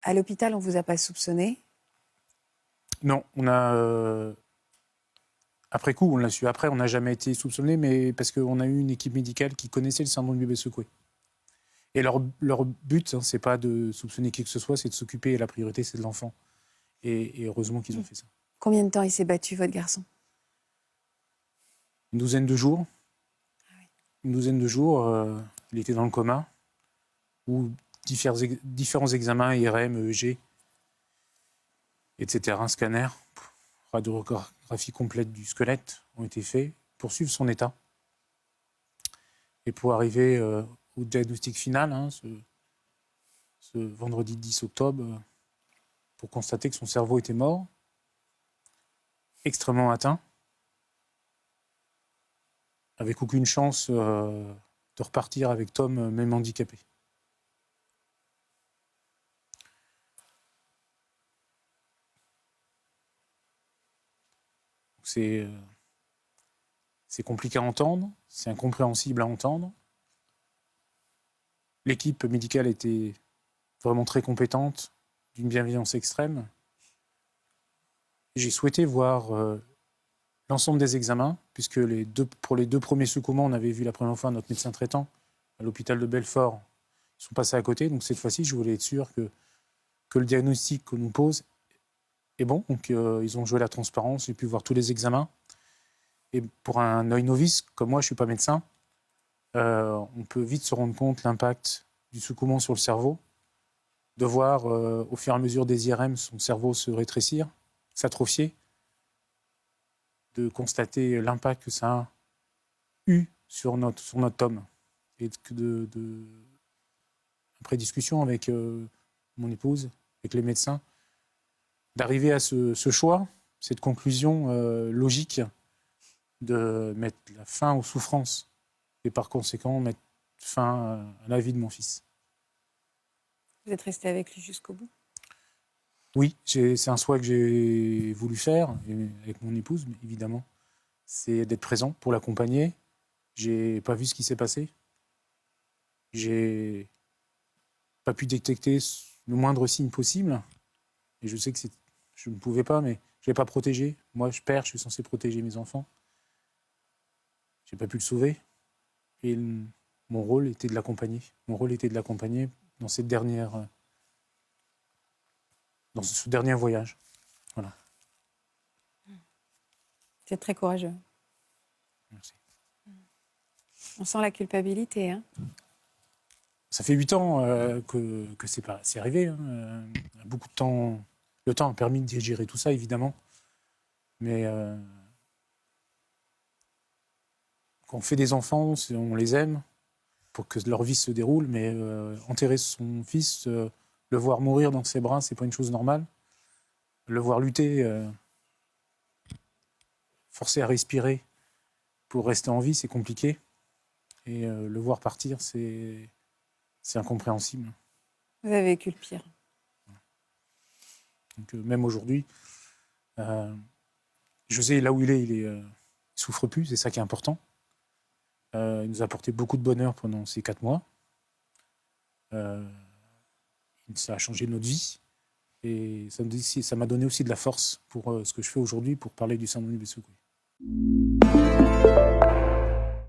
À l'hôpital, on ne vous a pas soupçonné? Non, on a... après coup, on l'a su. Après, on n'a jamais été soupçonné, mais parce qu'on a eu une équipe médicale qui connaissait le syndrome du bébé secoué. Et leur but, c'est pas de soupçonner qui que ce soit, c'est de s'occuper. Et la priorité, c'est de l'enfant. Et heureusement qu'ils ont fait ça. Combien de temps il s'est battu, votre garçon? Une douzaine de jours. Une douzaine de jours, il était dans le coma. Où différents examens, IRM, EEG, etc., un scanner, radiographie complète du squelette ont été faits pour suivre son état. Et pour arriver au diagnostic final, ce vendredi 10 octobre, pour constater que son cerveau était mort, extrêmement atteint, avec aucune chance de repartir avec Tom, même handicapé. C'est compliqué à entendre, c'est incompréhensible à entendre. L'équipe médicale était vraiment très compétente, d'une bienveillance extrême. J'ai souhaité voir l'ensemble des examens, puisque pour les deux premiers secouements, on avait vu la première fois notre médecin traitant à l'hôpital de Belfort. Ils sont passés à côté, donc cette fois-ci, je voulais être sûr que le diagnostic qu'on nous pose est bon. Donc ils ont joué la transparence, j'ai pu voir tous les examens. Et pour un œil novice, comme moi, je ne suis pas médecin, on peut vite se rendre compte de l'impact du secouement sur le cerveau, de voir au fur et à mesure des IRM son cerveau se rétrécir, s'atrophier, de constater l'impact que ça a eu sur notre Tom. Et après discussion avec mon épouse, avec les médecins, d'arriver à ce choix, cette conclusion logique de mettre la fin aux souffrances et par conséquent mettre fin à la vie de mon fils. Vous êtes resté avec lui jusqu'au bout? Oui, c'est un choix que j'ai voulu faire avec mon épouse, évidemment. C'est d'être présent pour l'accompagner. J'ai pas vu ce qui s'est passé. J'ai pas pu détecter le moindre signe possible. Et je sais que je ne pouvais pas, mais je l'ai pas protégé. Moi, je suis censé protéger mes enfants. J'ai pas pu le sauver. Et mon rôle était de l'accompagner. Mon rôle était de l'accompagner dans ce dernier voyage. Voilà. C'est très courageux. Merci. On sent la culpabilité, hein? Ça fait 8 ans que c'est arrivé. Hein. Beaucoup de temps. Le temps a permis de digérer tout ça, évidemment. Mais quand on fait des enfants, on les aime pour que leur vie se déroule. Mais enterrer son fils, le voir mourir dans ses bras, c'est pas une chose normale. Le voir lutter, forcer à respirer pour rester en vie, c'est compliqué. Et le voir partir, c'est incompréhensible. Vous avez vécu le pire. Donc, même aujourd'hui, José, là où il souffre plus, c'est ça qui est important. Il nous a apporté beaucoup de bonheur pendant ces 4 mois. Ça a changé notre vie. Et ça m'a donné aussi de la force pour ce que je fais aujourd'hui, pour parler du syndrome du bébé secoué.